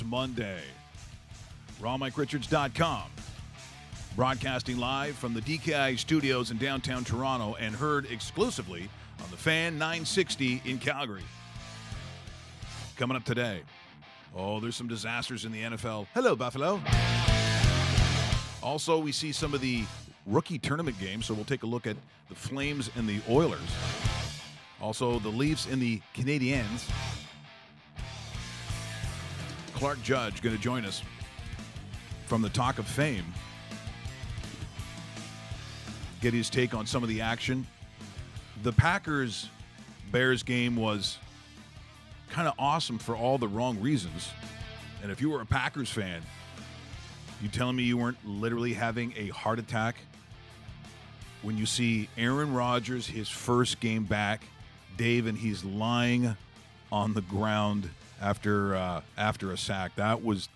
Monday. RawMikeRichards.com. Broadcasting live from the DKI studios in downtown Toronto and heard exclusively on the Fan 960 in Calgary. Coming up today. Oh, there's some disasters in the NFL. Hello, Buffalo. Also, we see some of the rookie tournament games, so we'll take a look at the Flames and the Oilers. Also, the Leafs and the Canadiens. Clark Judge going to join us from the Talk of Fame. Get his take on some of the action. The Packers-Bears game was kind of awesome for all the wrong reasons. And if you were a Packers fan, you telling me you weren't literally having a heart attack when you see Aaron Rodgers, his first game back, Dave, and he's lying on the ground after a sack. That was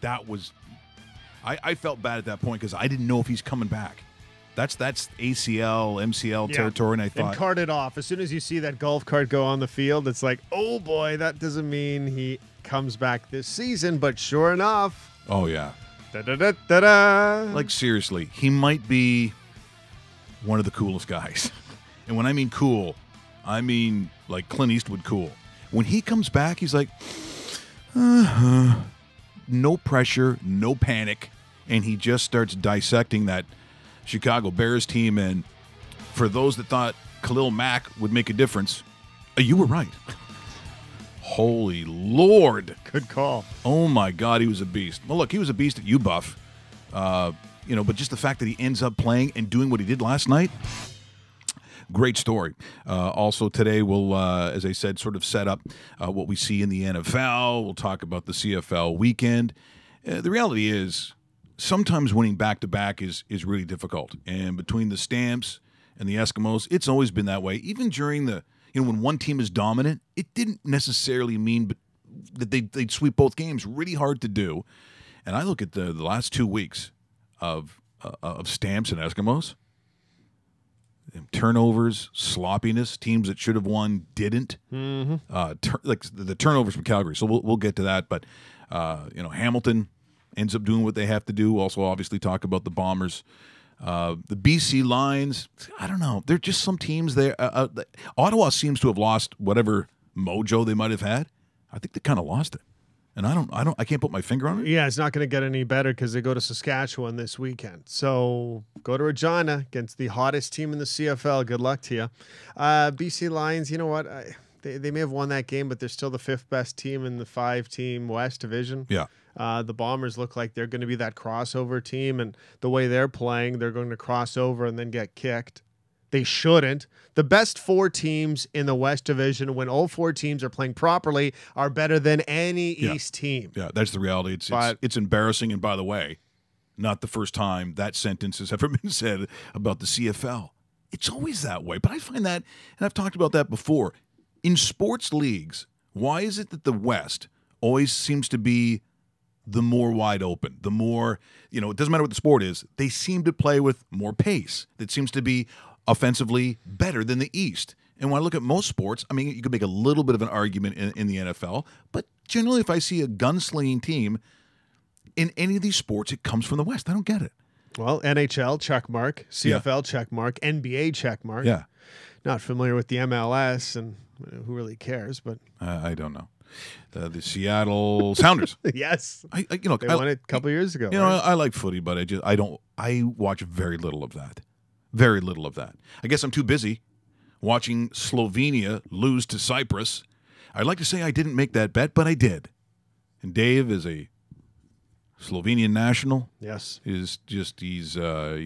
I felt bad at that point because I didn't know if he's coming back. That's ACL, MCL territory, and I thought, and carted off. As soon as you see that golf cart go on the field, it's like, oh boy, that doesn't mean he comes back this season. But sure enough, oh yeah, da-da-da-da-da. Like seriously, he might be one of the coolest guys. And when I mean cool, I mean like Clint Eastwood cool. When he comes back, he's like, no pressure, no panic, and he just starts dissecting that Chicago Bears team. And for those that thought Khalil Mack would make a difference, you were right. Holy Lord. Good call. Oh, my God, he was a beast. Well, look, he was a beast at UBuff, but just the fact that he ends up playing and doing what he did last night, great story. Also today we'll, as I said, sort of set up what we see in the NFL. We'll talk about the CFL weekend. The reality is sometimes winning back-to-back is really difficult. And between the Stamps and the Eskimos, it's always been that way. Even during when one team is dominant, it didn't necessarily mean that they'd sweep both games. Really hard to do. And I look at the last 2 weeks of Stamps and Eskimos. Turnovers, sloppiness, teams that should have won didn't. Mm-hmm. Like the turnovers from Calgary. So we'll get to that. But Hamilton ends up doing what they have to do. Also, obviously, talk about the Bombers. The BC Lions. I don't know. They're just some teams there. Ottawa seems to have lost whatever mojo they might have had. I think they kind of lost it. And I can't put my finger on it. Yeah, it's not going to get any better because they go to Saskatchewan this weekend. So go to Regina against the hottest team in the CFL. Good luck to you. BC Lions, you know what? They may have won that game, but they're still the fifth best team in the 5-team West Division. Yeah. The Bombers look like they're going to be that crossover team, and the way they're playing, they're going to cross over and then get kicked. They shouldn't. The best 4 teams in the West Division, when all 4 teams are playing properly, are better than any East team. Yeah, that's the reality. It's embarrassing. And by the way, not the first time that sentence has ever been said about the CFL. It's always that way. But I find that, and I've talked about that before, in sports leagues, why is it that the West always seems to be the more wide open, the more, it doesn't matter what the sport is, they seem to play with more pace. That seems to be offensively better than the East. And when I look at most sports, I mean, you could make a little bit of an argument in the NFL, but generally if I see a gunslinging team in any of these sports, it comes from the West. I don't get it. Well, NHL, check mark. CFL, check mark. NBA, check mark. Yeah. Not familiar with the MLS, and who really cares, but I don't know. The Seattle Sounders. Yes. They won it a couple years ago. I like footy, but I watch very little of that. Very little of that. I guess I'm too busy watching Slovenia lose to Cyprus. I'd like to say I didn't make that bet, but I did. And Dave is a Slovenian national. Yes. He's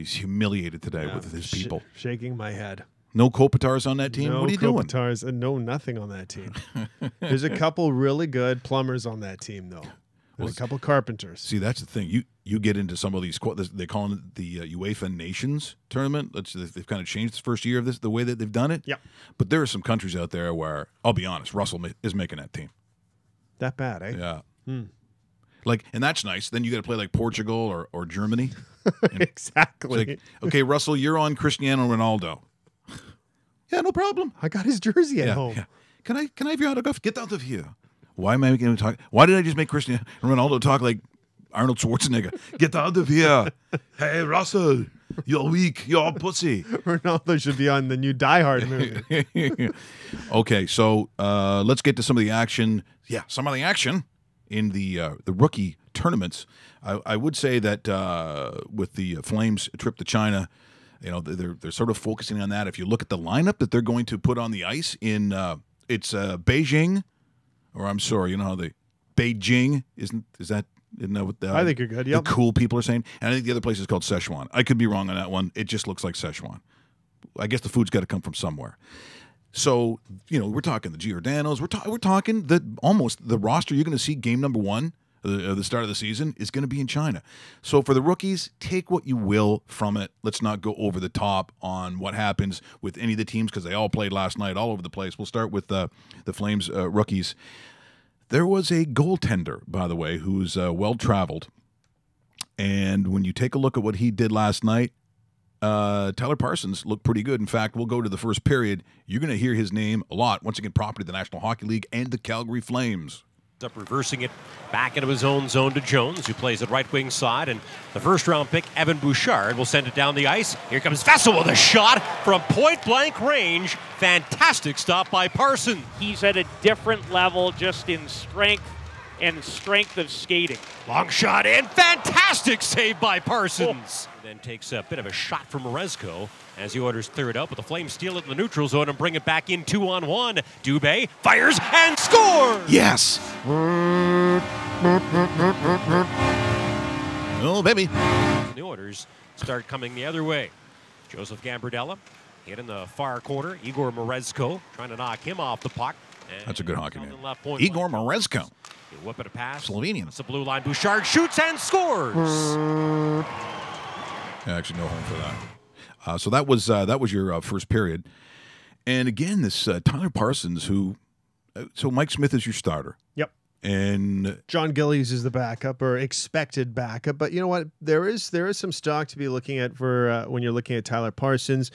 humiliated today with his people. Shaking my head. No Kopitars on that team? No what are you doing? Kopitars and no nothing on that team. There's a couple really good plumbers on that team, though. and a couple carpenters. See, that's the thing. You get into some of these. They call it the UEFA Nations tournament. They've kind of changed the first year of this, the way that they've done it. Yep. But there are some countries out there where, I'll be honest, Russell is making that team. That bad, eh? Yeah. Like, and that's nice. Then you got to play like Portugal or Germany. Exactly. Like, okay, Russell, you're on Cristiano Ronaldo. Yeah, no problem. I got his jersey at home. Yeah. Can I have your autograph? Get out of here. Why am I making him talk? Why did I just make Cristiano Ronaldo talk like Arnold Schwarzenegger? Get out of here. Hey, Russell, you're weak. You're a pussy. Ronaldo should be on the new Die Hard movie. Okay, so let's get to some of the action. Yeah, some of the action in the rookie tournaments. I would say that with the Flames trip to China, you know, they're sort of focusing on that. If you look at the lineup that they're going to put on the ice in it's Beijing, or I'm sorry, you know how the Beijing isn't that what I think you're good. Yep. The cool people are saying? And I think the other place is called Szechuan. I could be wrong on that one. It just looks like Szechuan. I guess the food's got to come from somewhere. So, you know, we're talking the Giordanos. We're talking almost the roster you're going to see game number one, the start of the season, is going to be in China. So for the rookies, take what you will from it. Let's not go over the top on what happens with any of the teams because they all played last night all over the place. We'll start with the Flames rookies. There was a goaltender, by the way, who's well-traveled. And when you take a look at what he did last night, Tyler Parsons looked pretty good. In fact, we'll go to the first period. You're going to hear his name a lot. Once again, property of the National Hockey League and the Calgary Flames. Up reversing it back into his own zone to Jones, who plays at right wing side, and the first round pick Evan Bouchard will send it down the ice. Here comes Vessel with a shot from point blank range. Fantastic stop by Parsons. He's at a different level just in strength and strength of skating. Long shot in, fantastic save by Parsons. Then takes a bit of a shot from Morezko as he orders third out, but the Flames steal it in the neutral zone and bring it back in 2-on-1. Dubé fires and scores! Yes! Oh, baby. The orders start coming the other way. Joseph Gambardella hit in the far corner. Igor Morezko trying to knock him off the puck. That's a good hockey name. Igor Morezko. He'll whip it a pass. Slovenian. It's the blue line. Bouchard shoots and scores! Actually, no home for that. So that was your first period. And again, this Tyler Parsons, so Mike Smith is your starter. Yep. And John Gillies is the backup or expected backup. But you know what? There is some stock to be looking at for when you're looking at Tyler Parsons.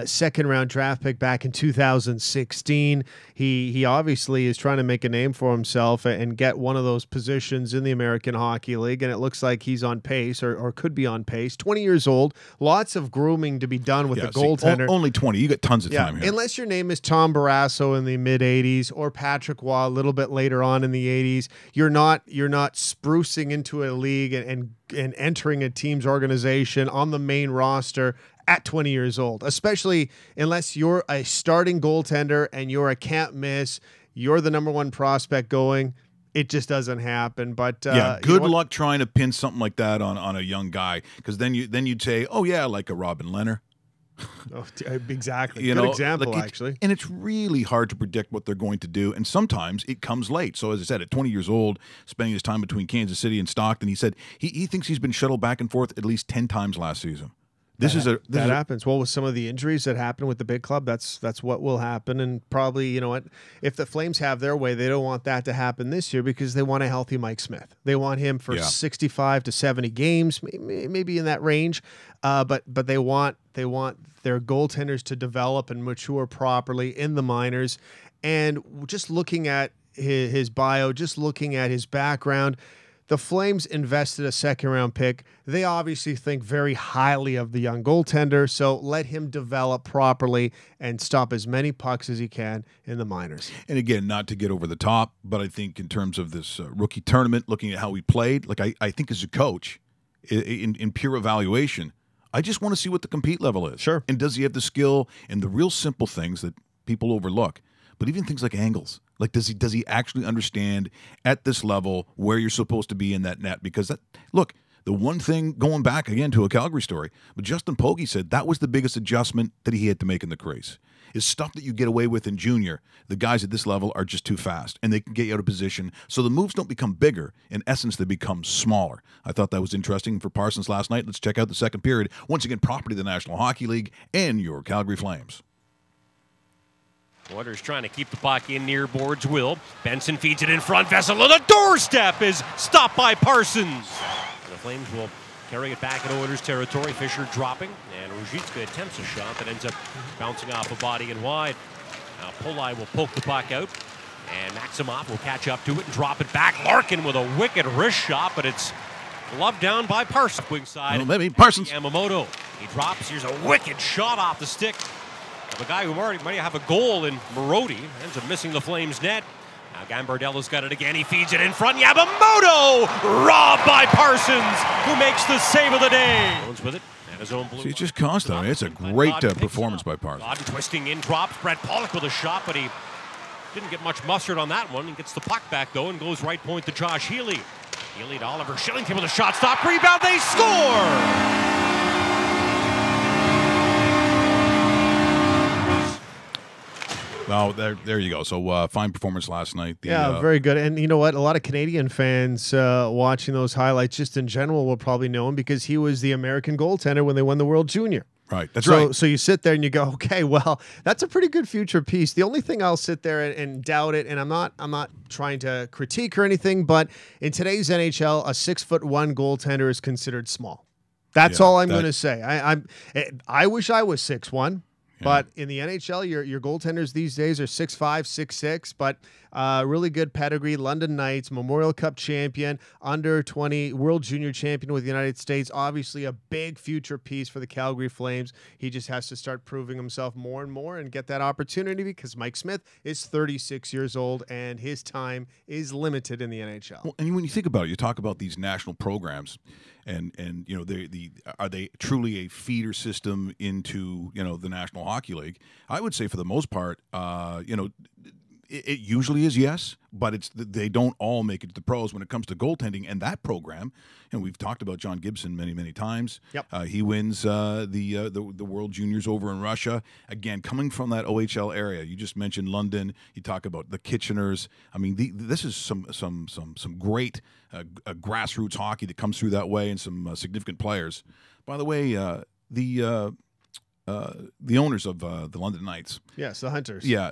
Second round draft pick back in 2016. He obviously is trying to make a name for himself and get one of those positions in the American Hockey League. And it looks like he's on pace or could be on pace. 20 years old. Lots of grooming to be done with the goaltender. Only 20. You got tons of time here. Unless your name is Tom Barrasso in the mid 80s or Patrick Waugh a little bit later on in the 80s, you're not sprucing into a league and entering a team's organization on the main roster at 20 years old, especially unless you're a starting goaltender and you're a can't miss, you're the number one prospect going. It just doesn't happen. But good luck trying to pin something like that on a young guy, because then you'd say, oh yeah, like a Robin Leonard. Oh, exactly. Good example, actually. And it's really hard to predict what they're going to do, and sometimes it comes late. So as I said, at 20 years old, spending his time between Kansas City and Stockton, he said he thinks he's been shuttled back and forth at least 10 times last season. That happens. Well, with some of the injuries that happen with the big club, that's what will happen. And probably, you know what, if the Flames have their way, they don't want that to happen this year because they want a healthy Mike Smith. They want him for 65 to 70 games, maybe in that range. But they want their goaltenders to develop and mature properly in the minors. And just looking at his bio, just looking at his background, the Flames invested a second-round pick. They obviously think very highly of the young goaltender, so let him develop properly and stop as many pucks as he can in the minors. And again, not to get over the top, but I think in terms of this rookie tournament, looking at how he played, like I think as a coach, in pure evaluation, I just want to see what the compete level is. Sure. And does he have the skill and the real simple things that people overlook? But even things like angles. Like, does he actually understand at this level where you're supposed to be in that net? Because look, the one thing, going back again to a Calgary story, but Justin Pogge said that was the biggest adjustment that he had to make in the crease. is stuff that you get away with in junior. The guys at this level are just too fast, and they can get you out of position. So the moves don't become bigger. In essence, they become smaller. I thought that was interesting for Parsons last night. Let's check out the second period. Once again, property of the National Hockey League and your Calgary Flames. Oilers trying to keep the puck in near boards. Will Benson feeds it in front. Vessel on the doorstep is stopped by Parsons. And the Flames will carry it back in Oilers territory. Fisher dropping, and Ruzicka attempts a shot that ends up bouncing off a body and wide. Now Polai will poke the puck out, and Maximoff will catch up to it and drop it back. Larkin with a wicked wrist shot, but it's gloved down by Parsons. Wing side. Well, maybe Parsons. Yamamoto. He drops. Here's a wicked shot off the stick of a guy who might have a goal in Marody. Ends up missing the Flames net. Now Gambardella's got it again. He feeds it in front. Yamamoto robbed by Parsons, who makes the save of the day. Jones with it. And his own blue. See, it's just constant. I mean, it's a great performance by Parsons. Godden twisting in, drops. Brett Pollock with a shot, but he didn't get much mustard on that one. He gets the puck back, though, and goes right point to Josh Healy. Healy to Oliver Shillington with a shot stop. Rebound. They score! Well, there you go. So fine performance last night. Very good. And you know what? A lot of Canadian fans watching those highlights just in general will probably know him because he was the American goaltender when they won the World Junior. Right. That's right. So you sit there and you go, okay, well, that's a pretty good future piece. The only thing I'll sit there and doubt it, and I'm not trying to critique or anything, but in today's NHL, a 6'1" goaltender is considered small. That's all I'm going to say. I wish I was 6'1". But in the NHL, your goaltenders these days are 6'5", 6'6", but really good pedigree. London Knights, Memorial Cup champion, under-20 World Junior champion with the United States. Obviously a big future piece for the Calgary Flames. He just has to start proving himself more and more and get that opportunity because Mike Smith is 36 years old and his time is limited in the NHL. Well, and when you think about it, you talk about these national programs. And you know, are they truly a feeder system into, you know, the National Hockey League? I would say for the most part, you know, it usually is yes, but they don't all make it to the pros when it comes to goaltending. And that program, and we've talked about John Gibson many times. Yep. He wins the World Juniors over in Russia. Again, coming from that OHL area, you just mentioned London. You talk about the Kitcheners. I mean, this is some great grassroots hockey that comes through that way, and some significant players. By the way, the owners of the London Knights. Yes, the Hunters. Yeah,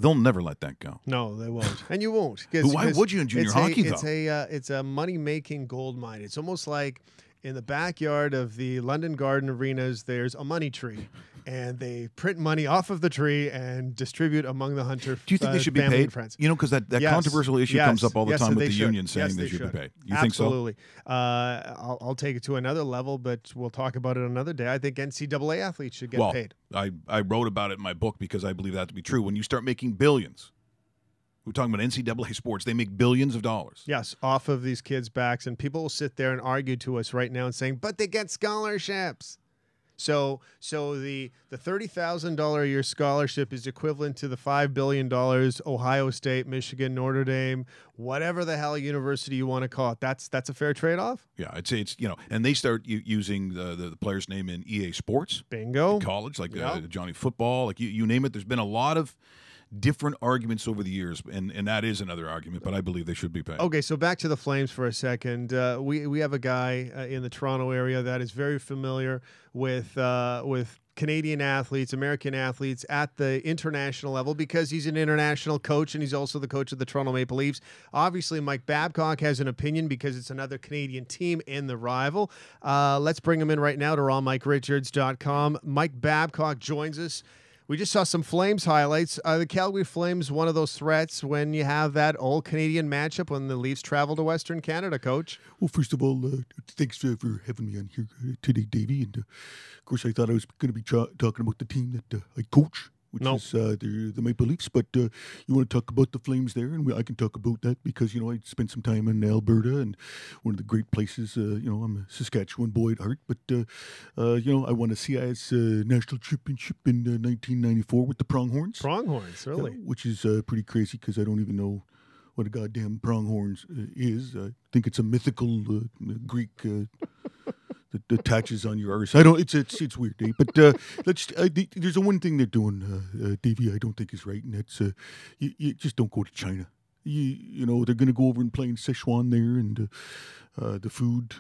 they'll never let that go. No, they won't, and you won't. Why would you in junior hockey, though? It's a money-making gold mine. It's almost like in the backyard of the London Garden Arenas, there's a money tree, and they print money off of the tree and distribute among the Hunter. Do you think they should be paid? Friends. You know, because that Yes. controversial issue comes up all the time with the union saying Yes, they should be paid. You Absolutely. think so? I'll take it to another level, but we'll talk about it another day. I think NCAA athletes should get paid. I wrote about it in my book because I believe that to be true. When you start making billions, we're talking about NCAA sports, they make billions of dollars. Yes, off of these kids' backs, and people will sit there and argue to us right now and saying, but they get scholarships. So the $30,000 a year scholarship is equivalent to the $5 billion Ohio State, Michigan, Notre Dame, whatever the hell university you want to call it. That's a fair trade-off? Yeah, I'd say it's, you know, and they start using the player's name in EA Sports. Bingo. In college, like Johnny Football, like you name it. There's been a lot of different arguments over the years, and that is another argument, but I believe they should be paid. Okay, so back to the Flames for a second. We have a guy in the Toronto area that is very familiar with Canadian athletes, American athletes at the international level because he's an international coach and he's also the coach of the Toronto Maple Leafs. Obviously, Mike Babcock has an opinion because it's another Canadian team in the rival. Let's bring him in right now to rawmikeRichards.com. Mike Babcock joins us. We just saw some Flames highlights. Are the Calgary Flames one of those threats when you have that all-Canadian matchup when the Leafs travel to Western Canada, Coach? Well, first of all, thanks for having me on here today, Davey. And, of course, I thought I was going to be talking about the team that I coach, which is the Maple Leafs. But you want to talk about the Flames there, and I can talk about that because, you know, I spent some time in Alberta and one of the great places. You know, I'm a Saskatchewan boy at heart. But, you know, I won a CIS national championship in 1994 with the Pronghorns. Pronghorns, really? Which is pretty crazy because I don't even know what a goddamn pronghorns is. I think it's a mythical Greek that attaches on your arse. I don't. It's weird, Dave. But there's the one thing they're doing, Davey. I don't think is right, and that's you just don't go to China. You know they're going to go over and play in Sichuan there, and the food,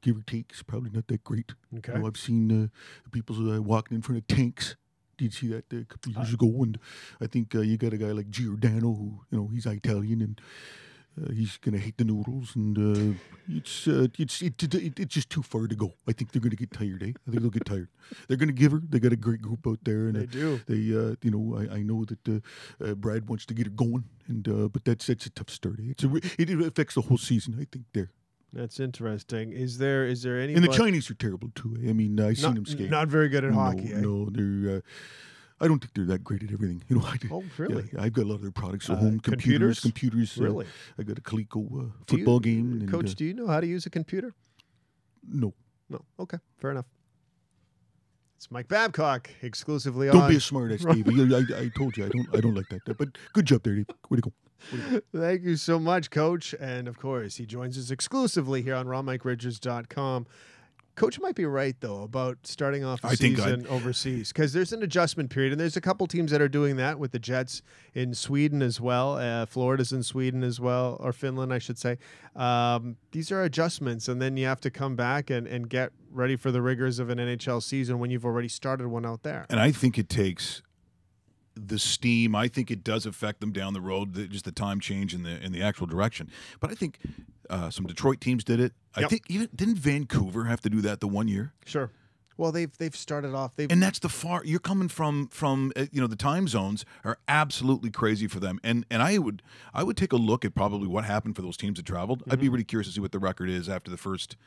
give or take, is probably not that great. Okay. I've seen people walking in front of tanks. Did you see that a couple of years ago? And I think you got a guy like Giordano, who he's Italian, and he's gonna hate the noodles, and it's just too far to go. I think they're gonna get tired. I think they'll get tired. They're gonna give her. They got a great group out there, and they do. They, I know that Brad wants to get it going, and but that's a tough start. It affects the whole season. I think there. That's interesting. Is there any? And the Chinese are terrible too. I mean, I've seen them skate. Not very good at hockey. No, they're. I don't think they're that great at everything. Oh, really? Yeah, I've got a lot of their products at home. Computers. Really? I got a Coleco football game. Coach, do you know how to use a computer? No. No. Okay, fair enough. It's Mike Babcock exclusively Don't on. be a smart ass, Dave. I told you I don't like that. But good job there, Dave. Way to go. Thank you so much, Coach. And of course, he joins us exclusively here on RonMikeRidgers.com. Coach might be right, though, about starting off the season overseas, because there's an adjustment period, and there's a couple teams that are doing that with the Jets in Sweden as well. Florida's in Sweden as well, or Finland, I should say. These are adjustments, and then you have to come back and get ready for the rigors of an NHL season when you've already started one out there. And I think it takes the steam. I think it does affect them down the road, just the time change in the actual direction. But I think some Detroit teams did it. I think even didn't Vancouver have to do that the 1 year? Sure. Well, they've started off. And that's you're coming from the time zones are absolutely crazy for them. And I would take a look at probably what happened for those teams that traveled. I'd be really curious to see what the record is after the first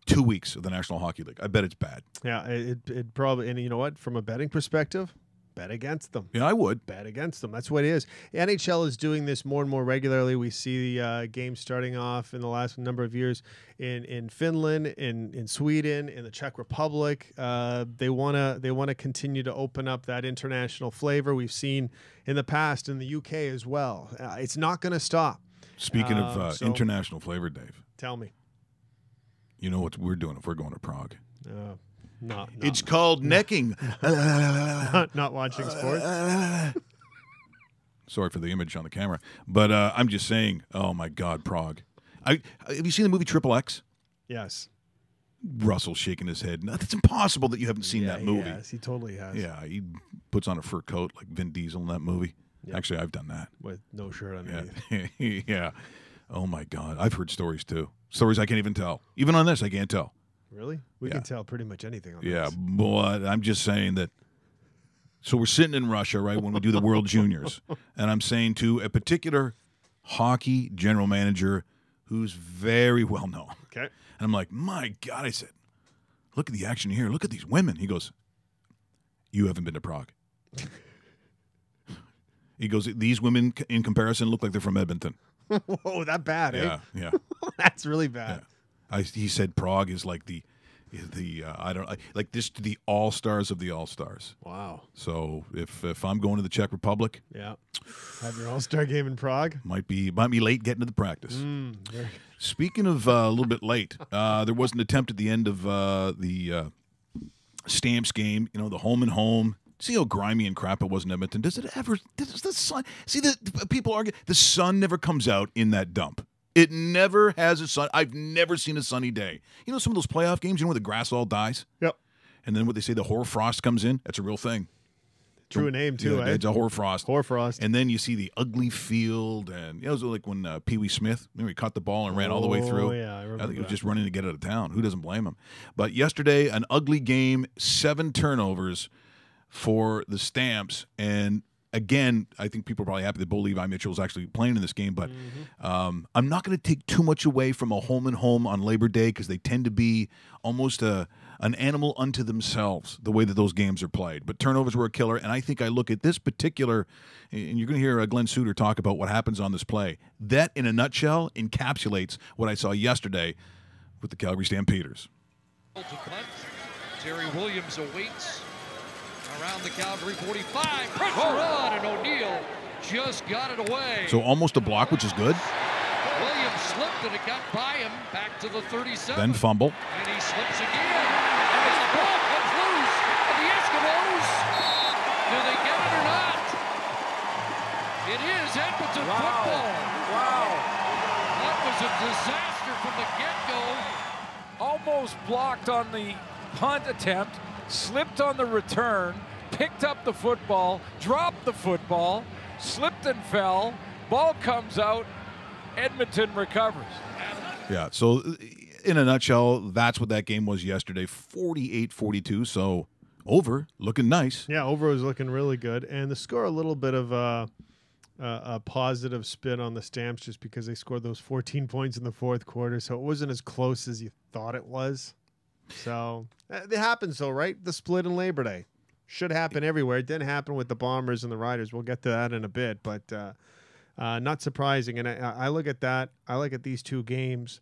2 weeks of the National Hockey League. I bet it's bad. Yeah, it probably. And you know what? From a betting perspective, bet against them. Yeah, I would. Bet against them. That's what it is. NHL is doing this more and more regularly. We see the games starting off in the last number of years in Finland, in Sweden, in the Czech Republic. They wanna continue to open up that international flavor. We've seen in the past in the UK as well. It's not going to stop. Speaking of international flavor, Dave. Tell me. You know what we're doing if we're going to Prague? Not it's called necking. not watching sports. Sorry for the image on the camera, but I'm just saying. Oh my God, Prague! Have you seen the movie Triple X? Yes. Russell's shaking his head. No, it's impossible that you haven't seen that movie. Yes, he totally has. Yeah, he puts on a fur coat like Vin Diesel in that movie. Yep. Actually, I've done that with no shirt underneath. Yeah. Yeah. Oh my God, I've heard stories too. Stories I can't even tell. Even on this, I can't tell. Really? We can tell pretty much anything on this. Yeah, but I'm just saying that. So we're sitting in Russia, right, when we do the World Juniors. And I'm saying to a particular hockey general manager who's very well known. Okay. And I'm like, my God, I said, look at the action here. Look at these women. He goes, you haven't been to Prague. He goes, these women in comparison look like they're from Edmonton. Whoa, that bad, eh? Yeah. That's really bad. Yeah. He said Prague is like the all-stars of the all-stars. Wow. So if I'm going to the Czech Republic, have your all-star game in Prague. Might be late getting to the practice. Speaking of a little bit late, there was an attempt at the end of the Stamps game. The home and home. See how grimy and crap it was in Edmonton. Does the sun? See the people argue the sun never comes out in that dump. It never has a sun. I've never seen a sunny day. Some of those playoff games, where the grass all dies? Yep. And then what they say, the hoarfrost comes in. That's a real thing. True name, too, yeah, eh? It's a hoarfrost. Hoarfrost. And then you see the ugly field. And it was like when Pee Wee Smith, remember he caught the ball and ran all the way through? Oh, yeah, I remember think he was just running to get out of town. Who doesn't blame him? But yesterday, an ugly game, 7 turnovers for the Stamps. And again, I think people are probably happy that Bo Levi Mitchell is actually playing in this game, but I'm not going to take too much away from a home and home on Labor Day because they tend to be almost an animal unto themselves, the way that those games are played. But turnovers were a killer, and I think I look at this particular, and you're going to hear Glenn Suter talk about what happens on this play. That, in a nutshell, encapsulates what I saw yesterday with the Calgary Stampeders. Terry Williams awaits. Around the Calgary 45, pressure on, and O'Neill just got it away. So almost a block, which is good. Williams slipped and it got by him back to the 37. Then fumble. And he slips again. And the ball comes loose. And the Eskimos, do they get it or not? It is Edmonton football. Wow. That was a disaster from the get-go. Almost blocked on the punt attempt, slipped on the return, picked up the football, dropped the football, slipped and fell, ball comes out, Edmonton recovers. Yeah, so in a nutshell, that's what that game was yesterday, 48-42, so over, looking nice. Yeah, over was looking really good. And the score, a little bit of a positive spin on the Stamps just because they scored those 14 points in the fourth quarter, so it wasn't as close as you thought it was. So it happens, though, right? The split in Labor Day. Should happen everywhere. It didn't happen with the Bombers and the Riders. We'll get to that in a bit, but not surprising. And I look at that. I look at these two games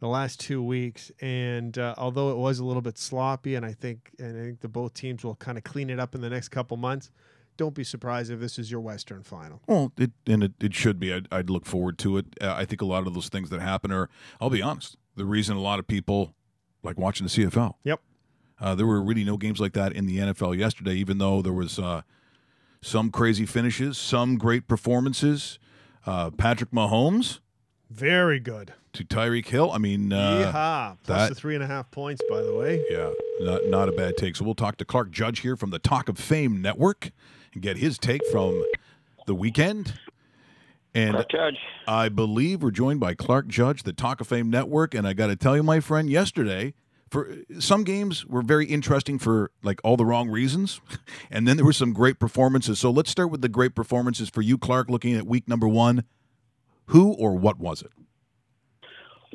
the last 2 weeks, and although it was a little bit sloppy, and I think the both teams will kind of clean it up in the next couple months, don't be surprised if this is your Western final. Well, it should be. I'd look forward to it. I think a lot of those things that happen are, I'll be honest, the reason a lot of people like watching the CFL. Yep. There were really no games like that in the NFL yesterday, even though there was some crazy finishes, some great performances. Patrick Mahomes. Very good. To Tyreek Hill. I mean, Yeehaw. Plus the 3.5 points, by the way. Yeah, not a bad take. So we'll talk to Clark Judge here from the Talk of Fame Network and get his take from the weekend. And Clark Judge. I believe we're joined by Clark Judge, the Talk of Fame Network. And I got to tell you, my friend, yesterday, for some games were very interesting for like all the wrong reasons. And then there were some great performances. So let's start with the great performances for you, Clark, looking at week number 1. Who or what was it?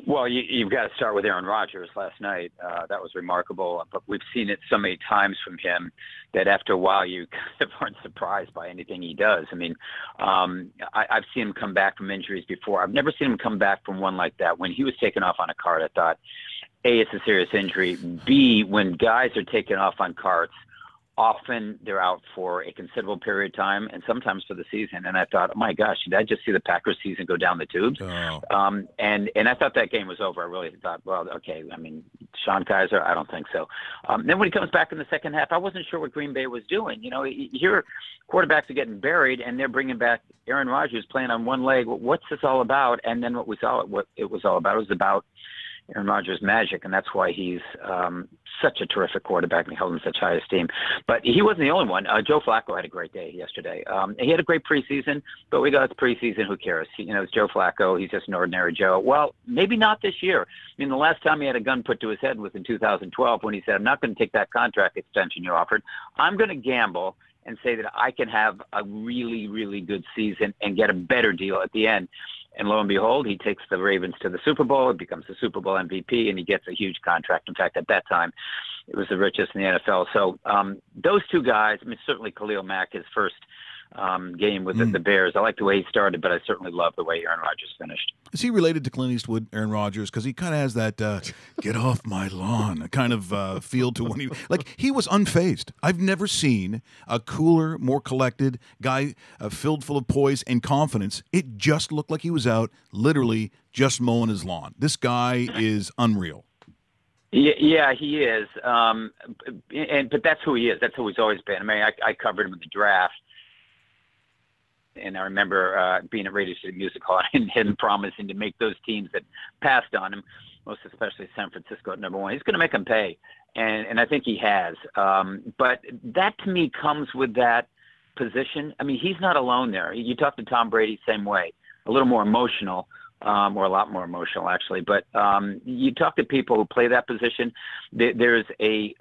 Well, you've got to start with Aaron Rodgers last night. That was remarkable. But we've seen it so many times from him that after a while you kind of aren't surprised by anything he does. I mean, I've seen him come back from injuries before. I've never seen him come back from one like that. When he was taken off on a cart, I thought, A, it's a serious injury. B, when guys are taken off on carts, often they're out for a considerable period of time and sometimes for the season. And I thought, oh my gosh, did I just see the Packers season go down the tubes? Oh. And I thought that game was over. I really thought, well, okay, I mean, Sean Kaiser, I don't think so. Then when he comes back in the second half, I wasn't sure what Green Bay was doing. You know, you hear quarterbacks are getting buried and they're bringing back Aaron Rodgers playing on one leg. What's this all about? And then what it was all about, it was about Aaron Rodgers' magic, and that's why he's such a terrific quarterback and held in such high esteem. But he wasn't the only one. Joe Flacco had a great day yesterday. He had a great preseason, but we got preseason. Who cares? It's Joe Flacco. He's just an ordinary Joe. Well, maybe not this year. I mean, the last time he had a gun put to his head was in 2012 when he said, I'm not going to take that contract extension you offered. I'm going to gamble and say that I can have a really, really good season and get a better deal at the end. And lo and behold, he takes the Ravens to the Super Bowl, he becomes the Super Bowl MVP, and he gets a huge contract. In fact, at that time, it was the richest in the NFL. So those two guys, I mean, certainly Khalil Mack, his first game with the Bears. I like the way he started, but I certainly love the way Aaron Rodgers finished. Is he related to Clint Eastwood, Aaron Rodgers? Because he kind of has that get off my lawn kind of feel to when he was unfazed. I've never seen a cooler, more collected guy filled full of poise and confidence. It just looked like he was out literally just mowing his lawn. This guy is unreal. Yeah, he is. But that's who he is. That's who he's always been. I mean, I covered him in the draft. And I remember being at Radio City Music Hall and him promising to make those teams that passed on him, most especially San Francisco at number 1. He's going to make them pay. And I think he has. But that, to me, comes with that position. I mean, he's not alone there. You talk to Tom Brady, same way, a little more emotional. Or a lot more emotional, actually. But you talk to people who play that position, there's a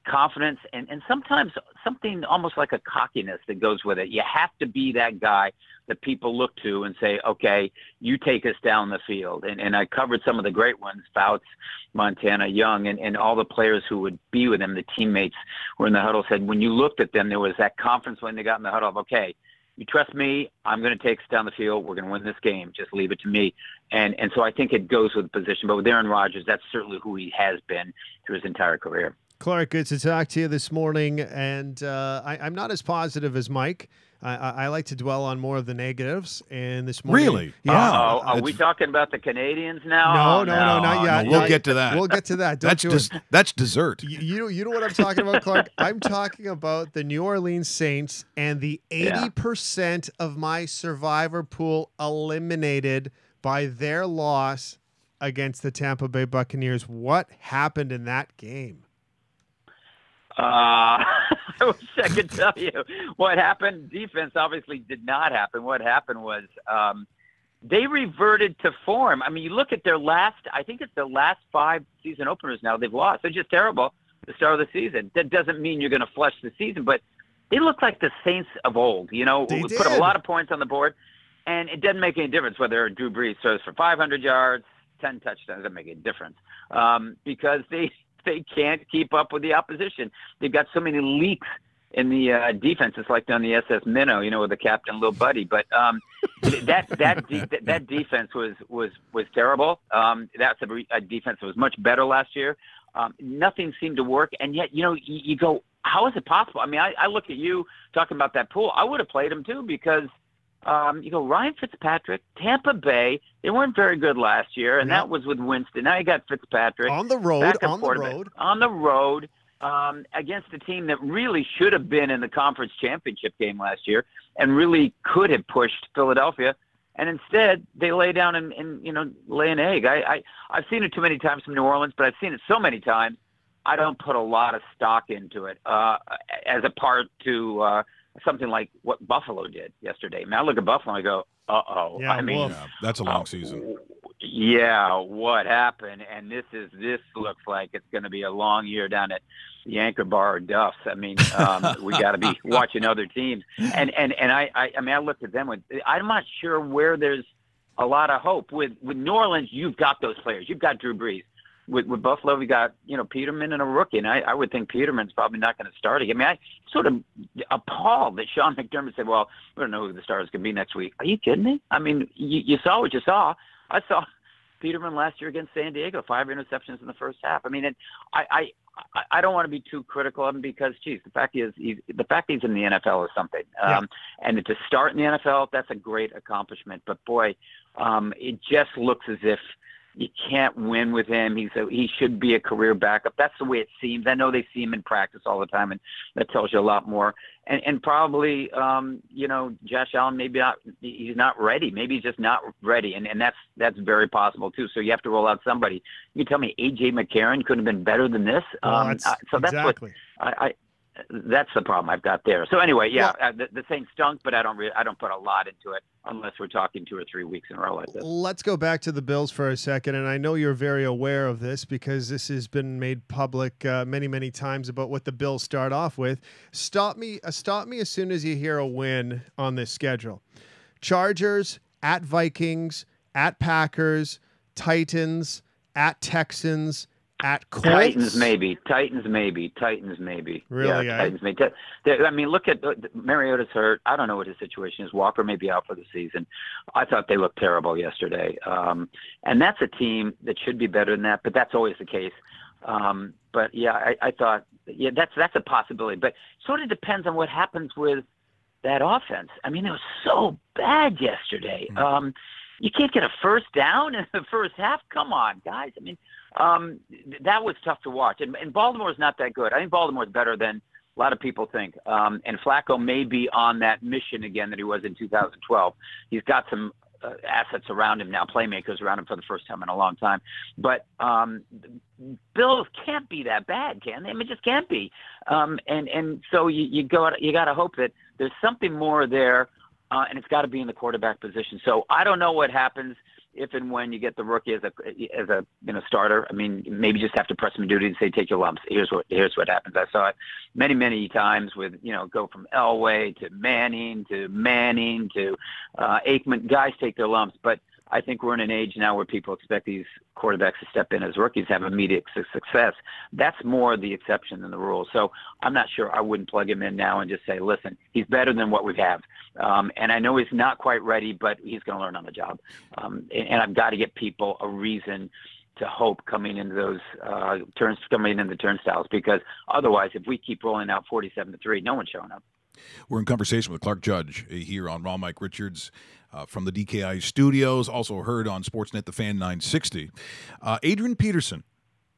confidence and sometimes something almost like a cockiness that goes with it. You have to be that guy that people look to and say, okay, you take us down the field. And I covered some of the great ones, Fouts, Montana, Young, and all the players who would be with him, the teammates who were in the huddle, said when you looked at them, there was that confidence when they got in the huddle of, okay, you trust me, I'm going to take us down the field. We're going to win this game. Just leave it to me. And so I think it goes with the position. But with Aaron Rodgers, that's certainly who he has been through his entire career. Clark, good to talk to you this morning. And I'm not as positive as Mike. I like to dwell on more of the negatives. And this morning, Really? yeah. Wow. Are we talking about the Canadians now? No, Oh, no, not yet. No, we'll get to that. We'll get to that. Don't That's dessert. You know what I'm talking about, Clark? I'm talking about the New Orleans Saints and the 80% of my survivor pool eliminated by their loss against the Tampa Bay Buccaneers. What happened in that game? I wish I could tell you what happened. Defense obviously did not happen. What happened was they reverted to form. I mean, you look at their I think it's their last 5 season openers now they've lost. They're just terrible at the start of the season. That doesn't mean you're going to flush the season, but they look like the Saints of old. You know, They put did. a lot of points on the board, and it doesn't make any difference whether Drew Brees throws for 500 yards, 10 touchdowns. Doesn't make any difference because they can't keep up with the opposition. They've got so many leaks in the defense. It's like on the SS Minnow, you know, with the captain, little buddy. But that defense was terrible. That's a defense that was much better last year. Nothing seemed to work, and yet, you know, you go, how is it possible? I mean, I look at you talking about that pool. I would have played him too because you go, Ryan Fitzpatrick, Tampa Bay. They weren't very good last year, and that was with Winston. Now you got Fitzpatrick On the road, against a team that really should have been in the conference championship game last year and really could have pushed Philadelphia. And instead, they lay down and you know, lay an egg. I've seen it too many times from New Orleans, but I've seen it so many times, I don't put a lot of stock into it as a part to something like what Buffalo did yesterday. I mean, I look at Buffalo and I go, uh-oh. Yeah, I mean, that's a long season. Yeah, what happened? And this looks like it's going to be a long year down at the Anchor Bar or Duff's. I mean, we got to be watching other teams. And I mean, I looked at them with. I'm not sure where there's a lot of hope with New Orleans. You've got those players. You've got Drew Brees. With Buffalo, we got, you know, Peterman and a rookie, and I would think Peterman's probably not going to start again. I mean, I sort of appalled that Sean McDermott said, well, we don't know who the starters can be next week. Are you kidding me? I mean, you saw what you saw. I saw Peterman last year against San Diego, 5 interceptions in the first half. I mean, I don't want to be too critical of him because, geez, the fact he's in the NFL is something. And to start in the NFL, that's a great accomplishment. But, boy, it just looks as if you can't win with him. He should be a career backup. That's the way it seems. I know they see him in practice all the time, and that tells you a lot more. And probably, you know, Josh Allen he's not ready. Maybe he's just not ready, and that's very possible too. So you have to roll out somebody. You tell me A.J. McCarron couldn't have been better than this. That's exactly. What that's the problem I've got there. So anyway, the Saints stunk, but I don't put a lot into it unless we're talking 2 or 3 weeks in a row like this. Let's go back to the Bills for a second, and I know you're very aware of this because this has been made public many, many times about what the Bills start off with. Stop me as soon as you hear a win on this schedule. Chargers, at Vikings, at Packers, Titans, at Texans, at Colts. Titans maybe. Really? Yeah, Titans maybe. I mean, look at Mariota's hurt. I don't know what his situation is. Walker may be out for the season. I thought they looked terrible yesterday. And that's a team that should be better than that, but that's always the case. But yeah, I thought, that's a possibility. But sort of depends on what happens with that offense. I mean, it was so bad yesterday. You can't get a first down in the first half. Come on, guys. I mean, that was tough to watch. And Baltimore's not that good. I think Baltimore's better than a lot of people think. And Flacco may be on that mission again that he was in 2012. He's got some assets around him now, playmakers around him for the first time in a long time. But Bills can't be that bad, can they? I mean, it just can't be. And so you got to hope that there's something more there. And it's got to be in the quarterback position. So I don't know what happens if and when you get the rookie as a starter. I mean, maybe just have to press him in duty and say, take your lumps. Here's what happens. I saw it many, many times with, go from Elway to Manning to Aikman. Guys take their lumps, but I think we're in an age now where people expect these quarterbacks to step in as rookies, have immediate success. That's more the exception than the rule. So I'm not sure I wouldn't plug him in now and just say, listen, he's better than what we have. And I know he's not quite ready, but he's going to learn on the job. And I've got to get people a reason to hope coming into those turnstiles, because otherwise, if we keep rolling out 47-3, no one's showing up. We're in conversation with Clark Judge here on Raw Mike Richards from the DKI studios, also heard on Sportsnet The Fan 960. Adrian Peterson,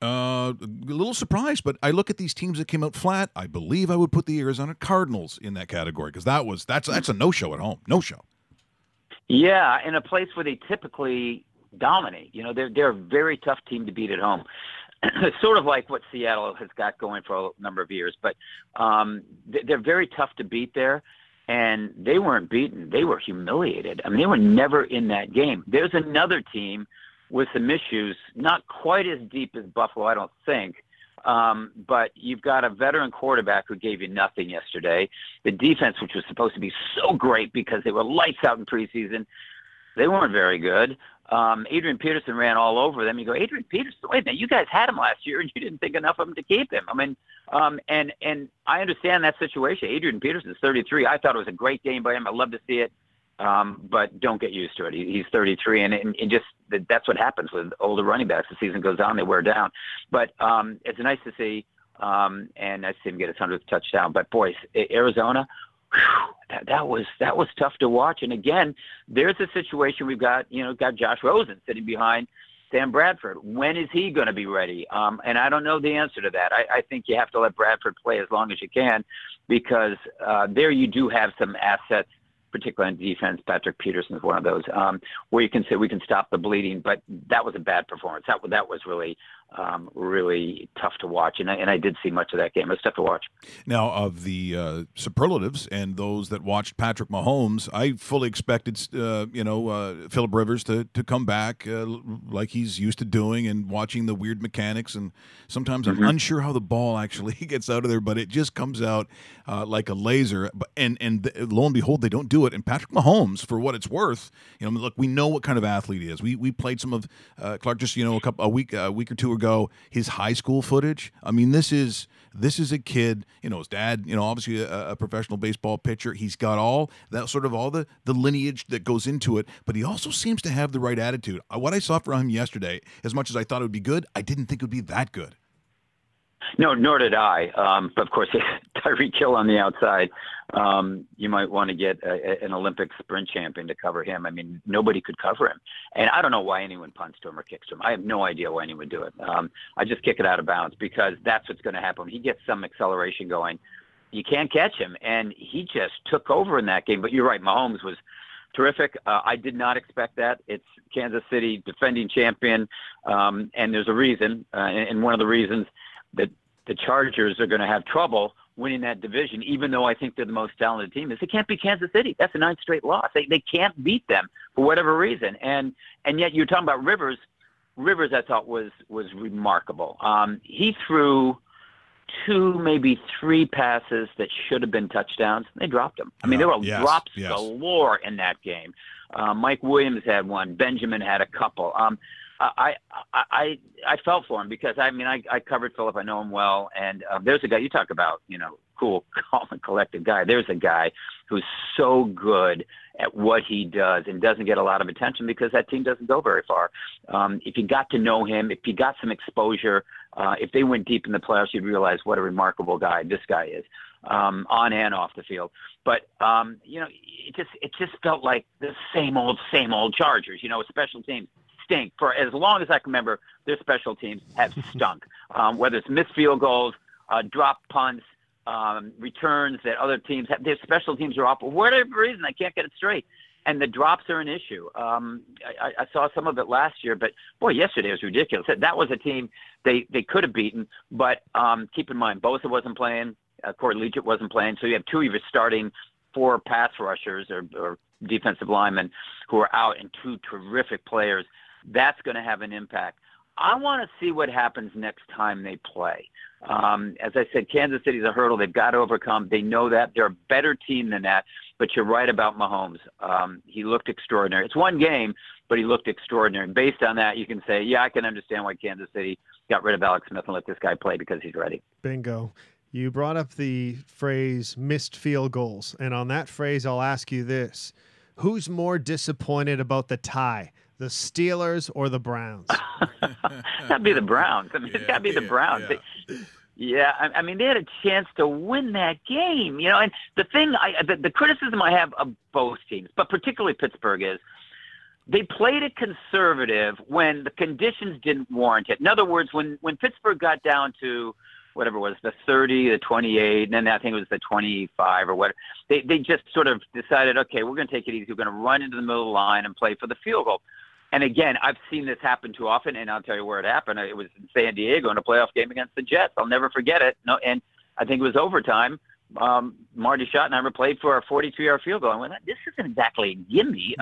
a little surprised, but I look at these teams that came out flat. I believe I would put the Arizona Cardinals in that category because that's a no-show at home. No-show. Yeah, in a place where they typically dominate. You know, they're a very tough team to beat at home. It's sort of like what Seattle has got going for a number of years, but they're very tough to beat there, and they weren't beaten. They were humiliated. I mean, they were never in that game. There's another team with some issues, not quite as deep as Buffalo, I don't think, but you've got a veteran quarterback who gave you nothing yesterday. The defense, which was supposed to be so great because they were lights out in preseason, they weren't very good. Adrian Peterson ran all over them. You go, Adrian Peterson, wait a minute, you guys had him last year and you didn't think enough of him to keep him. I mean, and I understand that situation. Adrian Peterson's 33. I thought it was a great game by him. I love to see it. But don't get used to it. He's 33, and just that's what happens with older running backs. The season goes on, they wear down. But it's nice to see, and nice to see him get his 100th touchdown. But boys, Arizona, whew, that was tough to watch. And again, there's a situation we've got Josh Rosen sitting behind Sam Bradford. When is he going to be ready? And I don't know the answer to that. I think you have to let Bradford play as long as you can because there you do have some assets, particularly on defense. Patrick Peterson is one of those where you can say we can stop the bleeding, but that was a bad performance. That was really tough to watch, and I did see much of that game. It was tough to watch. Now, of the superlatives and those that watched Patrick Mahomes, I fully expected Phillip Rivers to come back like he's used to doing, and watching the weird mechanics. And sometimes I'm unsure how the ball actually gets out of there, but it just comes out like a laser. And lo and behold, they don't do it. And Patrick Mahomes, for what it's worth, look, we know what kind of athlete he is. We played some of Clark just a week or two ago, his high school footage. I mean, this is a kid, his dad, obviously a professional baseball pitcher. He's got all the lineage that goes into it, but he also seems to have the right attitude. What I saw from him yesterday, as much as I thought it would be good, I didn't think it would be that good. No, nor did I. But of course, Tyreek Hill on the outside. You might want to get an Olympic sprint champion to cover him. I mean, nobody could cover him. And I don't know why anyone punts to him or kicks to him. I have no idea why anyone would do it. I just kick it out of bounds because that's what's going to happen. When he gets some acceleration going, you can't catch him. And he just took over in that game. But you're right, Mahomes was terrific. I did not expect that. It's Kansas City, defending champion. And there's a reason. And one of the reasons that the Chargers are going to have trouble winning that division, even though I think they're the most talented team, is they can't beat Kansas City. That's a 9th straight loss. They can't beat them for whatever reason. And yet you're talking about Rivers. Rivers, I thought, was remarkable. He threw 2, maybe 3 passes that should have been touchdowns. They dropped them. I mean, there were drops galore in that game. Mike Williams had one. Benjamin had a couple. I felt for him because I covered Phillip. I know him well, and there's a guy you talk about, cool, calm, and collected guy. There's a guy who's so good at what he does and doesn't get a lot of attention because that team doesn't go very far. If you got to know him, if you got some exposure, if they went deep in the playoffs, you'd realize what a remarkable guy this guy is, on and off the field. But it just felt like the same old Chargers. Special teams stink. For as long as I can remember, their special teams have stunk. Whether it's missed field goals, drop punts, returns that other teams have, their special teams are off for whatever reason. I can't get it straight. And the drops are an issue. I saw some of it last year, but boy, yesterday was ridiculous. That was a team they could have beaten, but keep in mind, Bosa wasn't playing, Corey Liuget wasn't playing, so you have 2 of your starting 4 pass rushers or defensive linemen who are out, and 2 terrific players. That's going to have an impact. I want to see what happens next time they play. As I said, Kansas City's a hurdle they've got to overcome. They know that. They're a better team than that. But you're right about Mahomes. He looked extraordinary. It's one game, but he looked extraordinary. And based on that, you can say, yeah, I can understand why Kansas City got rid of Alex Smith and let this guy play because he's ready. Bingo. You brought up the phrase missed field goals. And on that phrase, I'll ask you this. Who's more disappointed about the tie? The Steelers or the Browns? That'd be the Browns. I mean, it's got to be the Browns. Yeah. Yeah, I mean, they had a chance to win that game, And the thing, the criticism I have of both teams, but particularly Pittsburgh, is they played it conservative when the conditions didn't warrant it. In other words, when Pittsburgh got down to whatever it was, the 30, the 28, and then I think it was the 25 or what, they just sort of decided, okay, we're going to take it easy. We're going to run into the middle of the line and play for the field goal. And again, I've seen this happen too often, and I'll tell you where it happened. It was in San Diego in a playoff game against the Jets. I'll never forget it. No, and I think it was overtime. Marty Schottenheimer played for a 42-yard field goal. I went, this isn't exactly a gimme.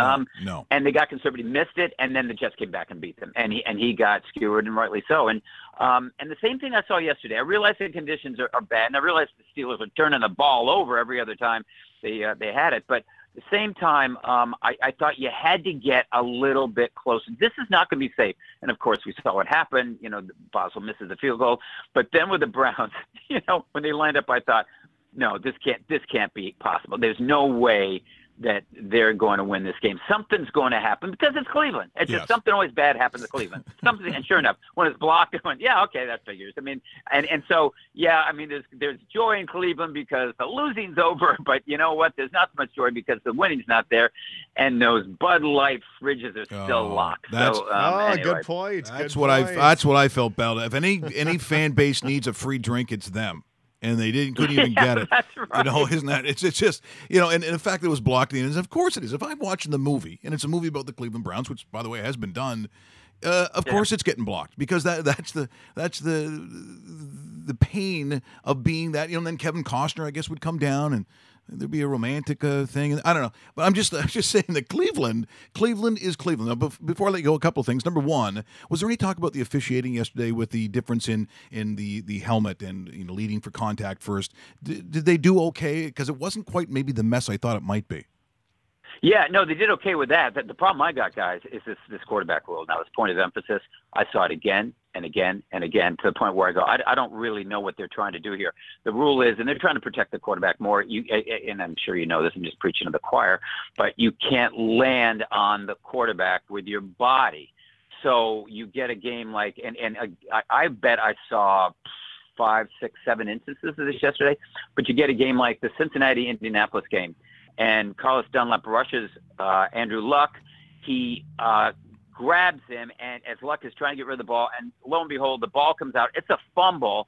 No. And they got conservative, missed it, and then the Jets came back and beat them. And he got skewered, and rightly so. And the same thing I saw yesterday. I realized the conditions are bad, and I realized the Steelers were turning the ball over every other time they had it. But at the same time, I thought you had to get a little bit closer. This is not going to be safe. And, of course, we saw what happened. Boswell misses the field goal. But then with the Browns, when they lined up, I thought, no, this can't be possible. There's no way that they're going to win this game. Something's going to happen because it's Cleveland. It's just something always bad happens to Cleveland. Something, and sure enough, when it's blocked, it went, yeah, okay, that figures. I mean, and so, yeah, I mean, there's joy in Cleveland because the losing's over, but you know what? There's not so much joy because the winning's not there, and those Bud Light fridges are still locked. Anyway. Good point. That's what I felt, Bell. If any fan base needs a free drink, it's them. And they couldn't even get it. That's right. Isn't that? It's just, and the fact that it was blocked, and of course it is. If I'm watching the movie, and it's a movie about the Cleveland Browns, which by the way has been done, of course it's getting blocked because that's the pain of being that. And then Kevin Costner, I guess, would come down and there'd be a romantic thing. And I don't know, but I'm just saying that Cleveland is Cleveland. Now, before I let you go, a couple of things. Number one, was there any talk about the officiating yesterday with the difference in the helmet and leading for contact first? Did they do okay? Because it wasn't quite maybe the mess I thought it might be. Yeah, no, they did okay with that. The problem I got, guys, is this quarterback rule. Now, this point of emphasis, I saw it again and again and again to the point where I go, I don't really know what they're trying to do here. The rule is, and they're trying to protect the quarterback more, and I'm sure you know this, I'm just preaching to the choir, but you can't land on the quarterback with your body. So you get a game like, and I bet I saw 5, 6, 7 instances of this yesterday, but you get a game like the Cincinnati-Indianapolis game, and Carlos Dunlap rushes Andrew Luck. He grabs him, and as Luck is trying to get rid of the ball, and lo and behold, the ball comes out. It's a fumble,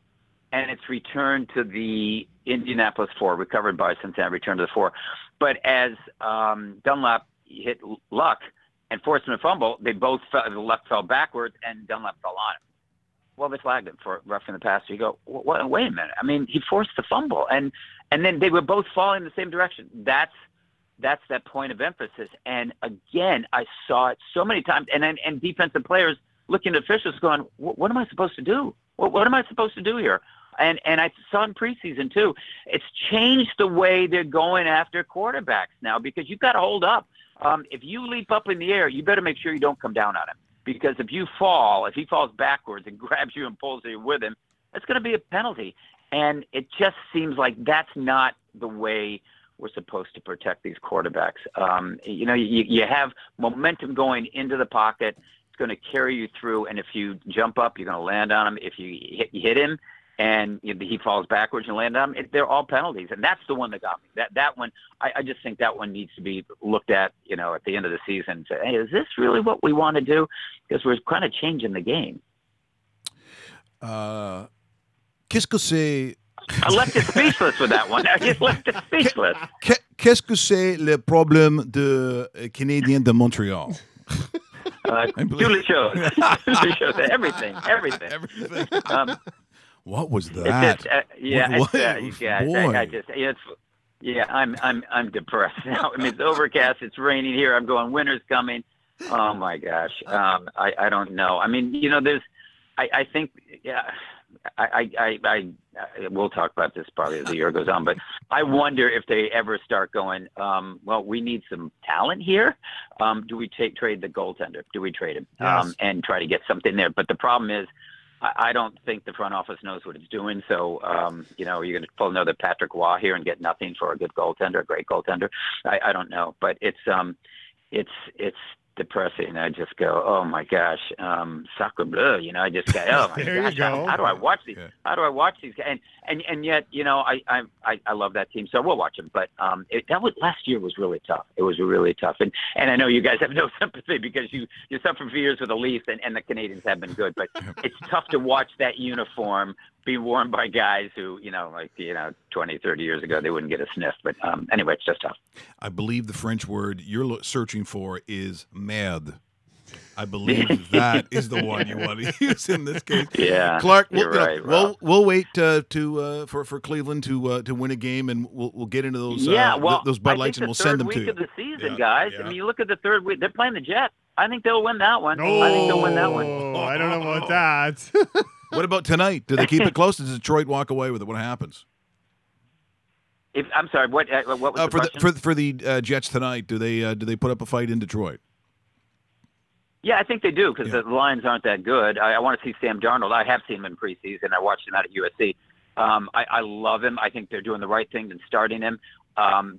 and it's returned to the Indianapolis 4, recovered by Cincinnati, returned to the 4. But as Dunlap hit Luck and forced him to fumble, Luck fell backwards, and Dunlap fell on him. Well, they flagged him for roughing the passer. You go, wait a minute. I mean, he forced the fumble, and then they were both falling in the same direction. That's that point of emphasis. And again, I saw it so many times, and defensive players looking at officials going, what am I supposed to do? What am I supposed to do here? And I saw in preseason too. It's changed the way they're going after quarterbacks now because you've got to hold up. If you leap up in the air, you better make sure you don't come down on him. Because if he falls backwards and grabs you and pulls you with him, that's going to be a penalty. And it just seems like that's not the way we're supposed to protect these quarterbacks. You have momentum going into the pocket. It's going to carry you through. And if you jump up, you're going to land on him. If you hit him and he falls backwards and land on him, they're all penalties. And that's the one that got me. That one, I just think that one needs to be looked at, at the end of the season and say, hey, is this really what we want to do? Because we're kind of changing the game. Qu'est-ce que c'est? I left it speechless with that one. I just left it speechless. Qu'est-ce que c'est le problème de Canadiens de Montréal? Julie shows. Everything. What was that? I'm depressed now. I mean, it's overcast. It's raining here. I'm going. Winter's coming. Oh my gosh. I don't know. I mean, there's. I think. Yeah. We'll talk about this probably as the year goes on, but I wonder if they ever start going, well, we need some talent here. Do we trade the goaltender? Do we trade him and try to get something there? But the problem is, I don't think the front office knows what it's doing. So, you're going to pull another Patrick Waugh here and get nothing for a good goaltender, a great goaltender. I don't know, but it's depressing. I just go, oh my gosh, sacre bleu. I just go, oh my There gosh, you go. how do I watch these? Yeah. How do I watch these guys? And yet, I love that team, so we'll watch them. But last year was really tough. It was really tough, and I know you guys have no sympathy because you suffered for years with the Leafs, and the Canadians have been good. But it's tough to watch that uniform be worn by guys who, 20, 30 years ago, they wouldn't get a sniff. But anyway, it's just tough. I believe the French word you're searching for is merde. I believe that is the one you want to use in this case. Yeah, Clark, you're right, Rob. we'll wait for Cleveland to win a game, and we'll get into those those Bud Lights, and we'll send them to you. I think the third week of the season, Yeah, guys. yeah. I mean, you look at the third week. They're playing the Jets. I think they'll win that one. Oh, I think they'll win that one. I don't know about that. What about tonight? Do they keep it close? Does Detroit walk away with it? What happens? I'm sorry. What was the question? For the Jets tonight? Do they put up a fight in Detroit? Yeah, I think they do because the Lions aren't that good. I want to see Sam Darnold. I have seen him in preseason. I watched him out at USC. I love him. I think they're doing the right thing in starting him.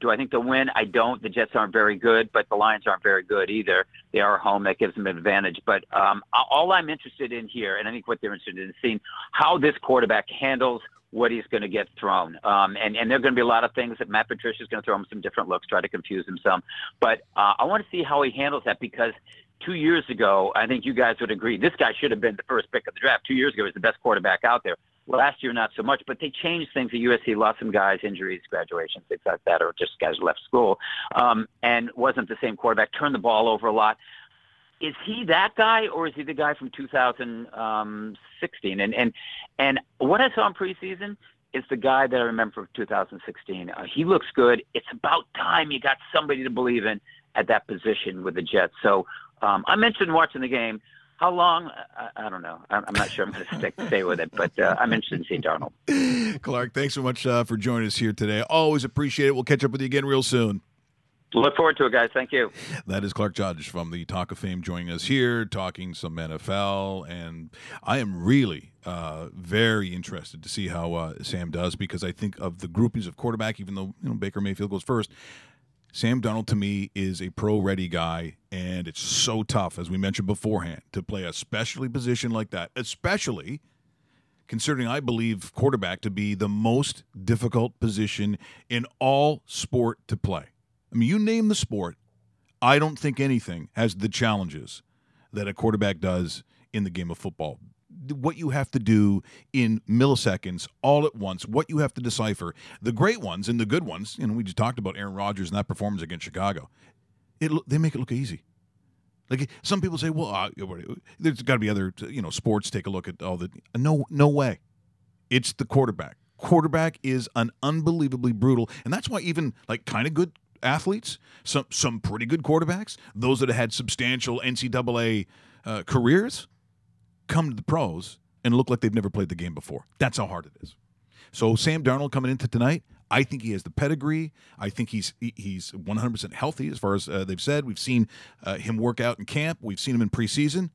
Do I think they'll win? I don't. The Jets aren't very good, but the Lions aren't very good either. They are home. That gives them an advantage. But all I'm interested in here, and I think what they're interested in, is seeing how this quarterback handles what he's going to get thrown. And there are going to be a lot of things that Matt Patricia's going to throw him some different looks, try to confuse him some. But I want to see how he handles that because 2 years ago, I think you guys would agree, this guy should have been the first pick of the draft. 2 years ago, he was the best quarterback out there. Last year, not so much, but they changed things at USC, lost some guys, injuries, graduations, things like that, or just guys left school, and wasn't the same quarterback, turned the ball over a lot. Is he that guy, or is he the guy from 2016? And what I saw in preseason is the guy that I remember from 2016. He looks good. It's about time you got somebody to believe in at that position with the Jets. So I'm interested in watching the game. How long? I don't know. I'm not sure I'm going to stay with it, but I'm interested in seeing Darnold. Clark, thanks so much for joining us here today. Always appreciate it. We'll catch up with you again real soon. Look forward to it, guys. Thank you. That is Clark Judge from the Talk of Fame joining us here, talking some NFL. And I am really very interested to see how Sam does because I think of the groupings of quarterback, even though Baker Mayfield goes first, Sam Darnold, to me, is a pro-ready guy, and it's so tough, as we mentioned beforehand, to play a specialty position like that, especially considering I believe quarterback to be the most difficult position in all sport to play. I mean, you name the sport, I don't think anything has the challenges that a quarterback does in the game of football. What you have to do in milliseconds all at once, what you have to decipher. The great ones and the good ones, we just talked about Aaron Rodgers and that performance against Chicago. They make it look easy. Like some people say, well, there's got to be other, sports. Take a look at all the. No way. It's the quarterback. Quarterback is an unbelievably brutal, and that's why even like kind of good athletes, some pretty good quarterbacks, those that have had substantial NCAA careers, come to the pros and look like they've never played the game before. That's how hard it is. So Sam Darnold coming into tonight, I think he has the pedigree. I think he's 100% healthy as far as they've said. We've seen him work out in camp. We've seen him in preseason.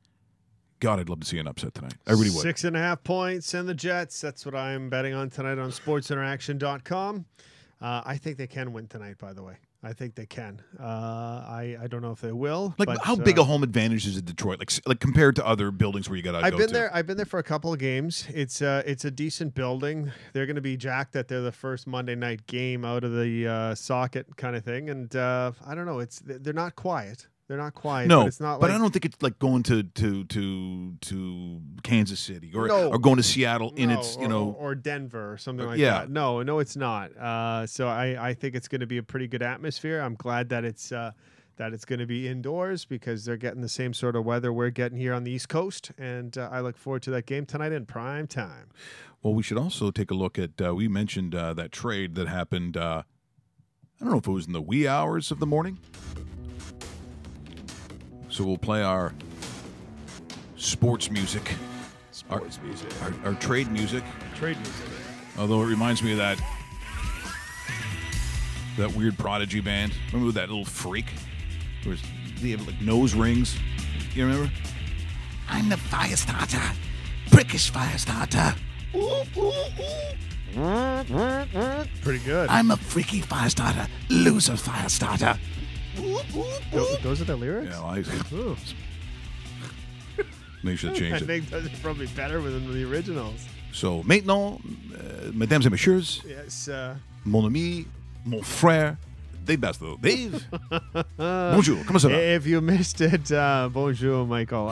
God, I'd love to see an upset tonight. I really would. 6.5 points and the Jets. That's what I'm betting on tonight on sportsinteraction.com. I think they can win tonight, by the way. I think they can. I don't know if they will. Like, how big a home advantage is it Detroit? Like compared to other buildings where you got to go to? I've been there for a couple of games. It's a decent building. They're going to be jacked that they're the first Monday night game out of the socket kind of thing. And I don't know. They're not quiet. They're not quiet. No, but it's not. But I don't think it's like going to Kansas City or going to Seattle or Denver or something like that. No, it's not. So I think it's going to be a pretty good atmosphere. I'm glad that it's going to be indoors because they're getting the same sort of weather we're getting here on the East Coast, and I look forward to that game tonight in prime time. Well, we should also take a look at. We mentioned that trade that happened. I don't know if it was in the wee hours of the morning. So we'll play our sports music. Our trade music. Trade music. Although it reminds me of that weird Prodigy band. Remember that little freak? They have like nose rings. You remember? I'm the fire starter. Prickish fire starter. Ooh, ooh, ooh. Pretty good. I'm a freaky fire starter. Loser fire starter. Those are the lyrics? Yeah, Ooh. maybe should have I changed it. think those are probably better than the originals. So, maintenant, mesdames et messieurs, Yes. mon ami, mon frère, Dave Basteau. Dave, bonjour, comment ça va? If you missed it, bonjour, Michael.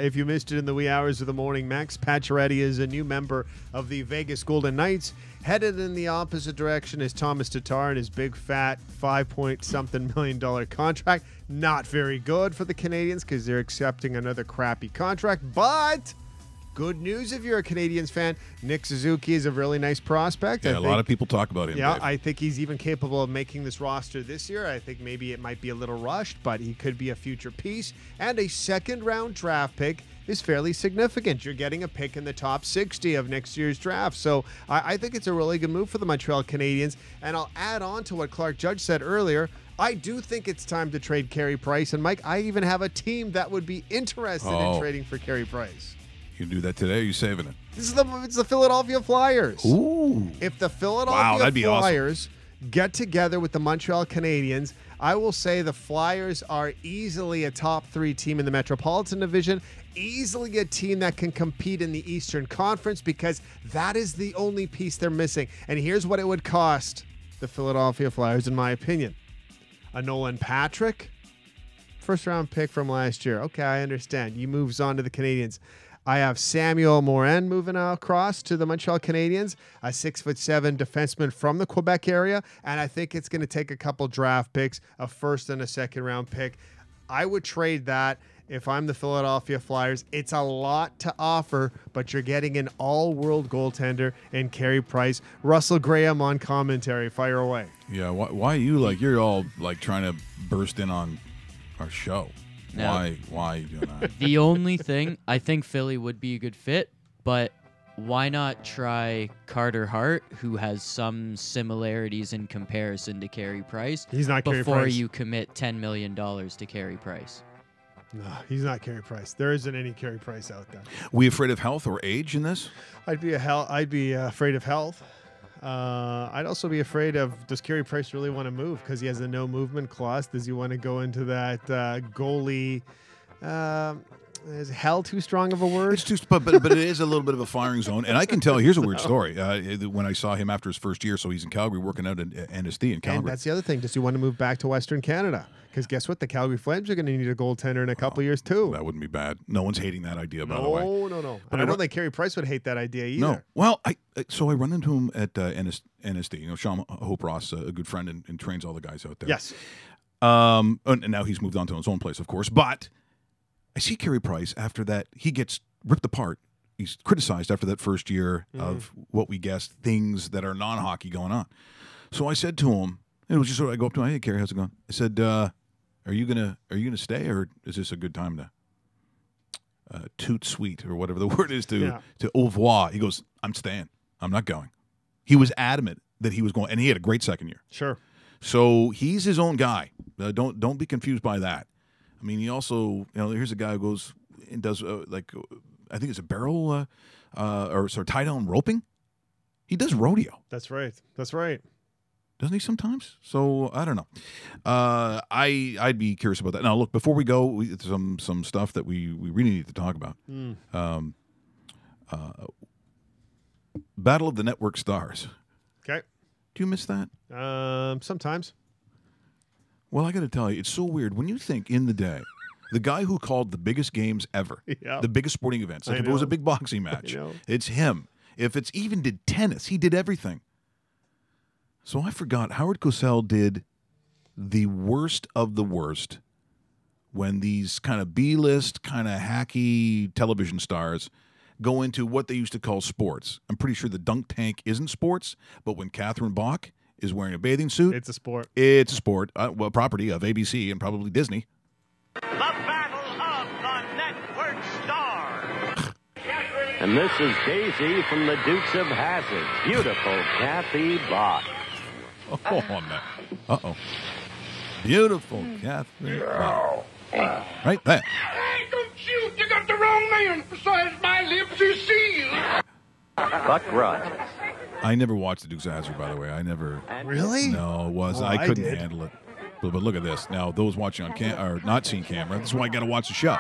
If you missed it in the wee hours of the morning, Max Pacioretty is a new member of the Vegas Golden Knights. Headed in the opposite direction is Thomas Tatar and his big fat $5-point-something million contract. Not very good for the Canadians because they're accepting another crappy contract, but good news if you're a Canadians fan. Nick Suzuki is a really nice prospect. Yeah, a lot of people talk about him. Yeah, Dave. I think he's even capable of making this roster this year. I think maybe it might be a little rushed, but he could be a future piece. And a second-round draft pick is fairly significant. You're getting a pick in the top 60 of next year's draft. So I think it's a really good move for the Montreal Canadiens. And I'll add on to what Clark Judge said earlier. I do think it's time to trade Carey Price. And, Mike, I even have a team that would be interested in trading for Carey Price. You can do that today, or are you saving it? It's the Philadelphia Flyers. Ooh. If the Philadelphia be Flyers get together with the Montreal Canadiens, I will say the Flyers are easily a top 3 team in the Metropolitan Division, easily a team that can compete in the Eastern Conference because that is the only piece they're missing. And here's what it would cost the Philadelphia Flyers, in my opinion. A Nolan Patrick, first-round pick from last year. Okay, I understand. He moves on to the Canadiens. I have Samuel Morin moving across to the Montreal Canadiens, a 6'7" defenseman from the Quebec area, and I think it's going to take a couple draft picks, a first and a second-round pick. I would trade that if I'm the Philadelphia Flyers. It's a lot to offer, but you're getting an all-world goaltender in Carey Price. Russell Graham on commentary. Fire away. Yeah, why are you you're all trying to burst in on our show? No. Why are you doing that? The only thing, I think Philly would be a good fit, but why not try Carter Hart, who has some similarities in comparison to Carey Price? He's not Carey before Price. you commit $10 million to Carey Price. No, he's not Carey Price. There isn't any Carey Price out there. We afraid of health or age in this? I'd be afraid of health. I'd also be afraid of, does Carey Price really want to move? Because he has a no movement clause. Does he want to go into that goalie? Is hell too strong of a word? It's too, but it is a little bit of a firing zone. And I can tell, here's a weird story. When I saw him after his first year, so he's in Calgary working out at NSD in Calgary. And that's the other thing. Does he want to move back to Western Canada? Because guess what? The Calgary Flames are going to need a goaltender in a couple years too. That wouldn't be bad. No one's hating that idea, by the way. No. But I don't think Carey Price would hate that idea either. No. Well, I run into him at NSD. You know, Sean Hope Ross, a good friend, and trains all the guys out there. Yes. And now he's moved on to his own place, of course. But I see Carey Price after that. He gets ripped apart. He's criticized after that first year of what we guessed, things that are non-hockey going on. So I said to him, it was just sort of, I go up to him, hey, Carey, how's it going? I said, are you gonna stay, or is this a good time to toot sweet, or whatever the word is, to au revoir? He goes, I'm staying. I'm not going. He was adamant that he was going, and he had a great second year. Sure. So he's his own guy. Don't be confused by that. I mean, he also, here's a guy who goes and does I think it's a barrel or tie down roping. He does rodeo. That's right. That's right. Doesn't he sometimes? So I don't know. I'd be curious about that. Now, look, before we go, some stuff that we really need to talk about. Battle of the Network Stars. Okay. Do you miss that? Sometimes. Well, I got to tell you, it's so weird when you think in the day, the guy who called the biggest games ever, the biggest sporting events, like if it was a big boxing match, it's him. If it's even did tennis, he did everything. So I forgot Howard Cosell did the worst of the worst when these kind of B-list, kind of hacky television stars go into what they used to call sports. I'm pretty sure the dunk tank isn't sports, but when Catherine Bach is wearing a bathing suit, it's a sport. It's a sport. Property of ABC and probably Disney. The Battle of the Network Stars. And this is Daisy from the Dukes of Hazzard. Beautiful Kathy Bach. Oh, man. Uh-oh. Beautiful Catherine Bach. Right there. Hey, don't shoot. You got the wrong man. Besides, my lips are sealed. Buck Rogers. I never watched the Dukes of Hazzard, by the way. I never. Really? No, it was. Oh, I couldn't did. handle it. But look at this. Now, those watching on or not seeing camera, this is why you got to watch the show.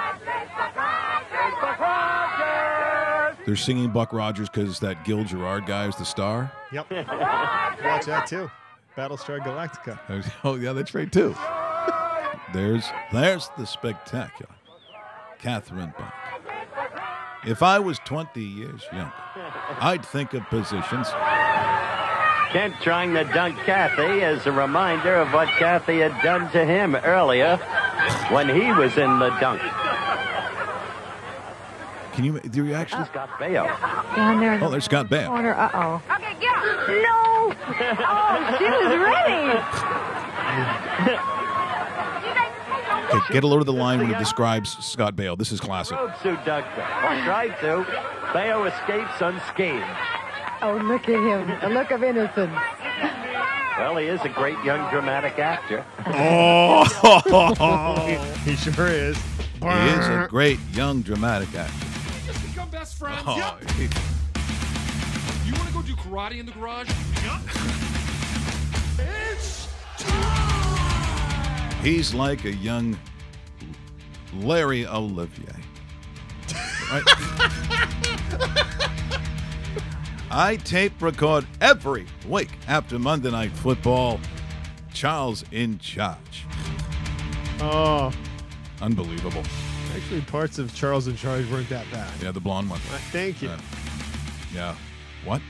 They're singing Buck Rogers because that Gil Gerard guy is the star. Yep. Watch that too. Battlestar Galactica. Oh, yeah, that's right, too. There's the spectacular Catherine Buck. If I was 20 years younger, I'd think of positions. Kent trying to dunk Kathy as a reminder of what Kathy had done to him earlier when he was in the dunk. Can you do you actually? Scott Baio. Down there. Oh, there's Scott Baio. Corner. Uh-oh. Okay, get up. No. Oh, she was ready. Okay, get a load of the line when it describes Scott Baio. This is classic. Road suit ducker. Tried to. Baio escapes unscathed. Oh, look at him. The look of innocence. Well, he is a great young dramatic actor. Oh, he sure is. He is a great young dramatic actor. Just become best friends. Oh, Yep. You want to go do karate in the garage? Yep. It's time. He's like a young Larry Olivier. Right? I tape record every week after Monday Night Football. Charles in charge. Oh. Unbelievable. Actually, parts of Charles in Charge weren't that bad. Yeah, the blonde one. Thank you. Yeah. What?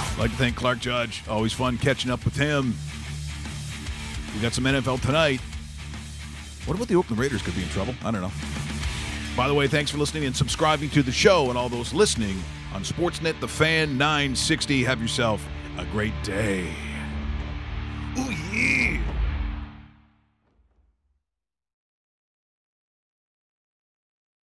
I'd like to thank Clark Judge. Always fun catching up with him. We got some NFL tonight. What about the Oakland Raiders could be in trouble? I don't know. By the way, thanks for listening and subscribing to the show and all those listening on Sportsnet, The Fan 960. Have yourself a great day. Ooh, yeah.